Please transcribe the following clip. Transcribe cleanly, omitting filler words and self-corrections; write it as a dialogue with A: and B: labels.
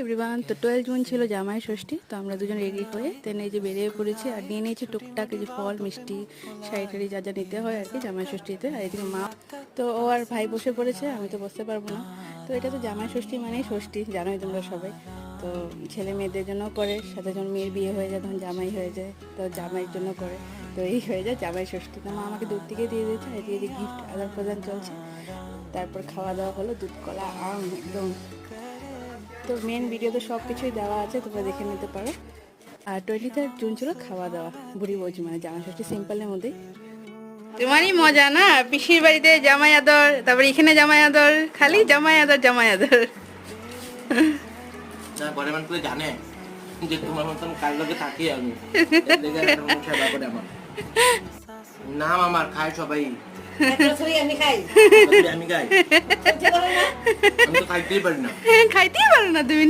A: Everyone, তো 12 June ছিল জামাই ষষ্ঠী। তো আমরা দুজন রেডি হয়ে দেন এই যে বেরিয়ে পড়েছি আর নিয়ে নিয়েছি টুকটাক এই যে ফল মিষ্টি শাড়ি টাড়ি যা যা নিতে হয় আর কি জামাই ষষ্ঠীতে। আর এদিকে মা তো ও আর ভাই বসে পড়েছে, আমি তো বসতে পারবো না। তো এটা তো জামাই ষষ্ঠী মানেই ষষ্ঠী, জানোই তোমরা সবাই। তো ছেলে মেয়েদের জন্য করে, সাথে যখন মেয়ের বিয়ে হয়ে যায় তখন জামাই হয়ে যায়, তো জামাইয়ের জন্য করে। তো এই হয়ে যায় জামাই ষষ্ঠী। তো মা আমাকে দূর থেকে দিয়ে দিয়েছে, এদিকে গিফট আদান প্রদান চলছে। তারপর খাওয়া দাওয়া হলো, দুধ কলা আম একদম। তো মেন ভিডিওতে সব কিছুই দেওয়া আছে, তোমরা দেখে নিতে পারো। আর 23 জুন ছিল খাওয়া দাওয়া, বুড়ি বৌজি মানে জামাই ষষ্ঠী সিম্পলের মধ্যেই। তোমারই মজা না, পিসির বাড়িতে জামাই আদর, তারপর এখানে জামাই আদর, খালি জামাই আদর জামাই আদর।
B: না ঘরে মানুষ জানে যে তোমার মতন কার লগে থাকি আমি। নাম আমার খায় সবাই, আমি খাই, আমি তো খাইতেই পারি না।
A: খাইতেই পারো না তুমি?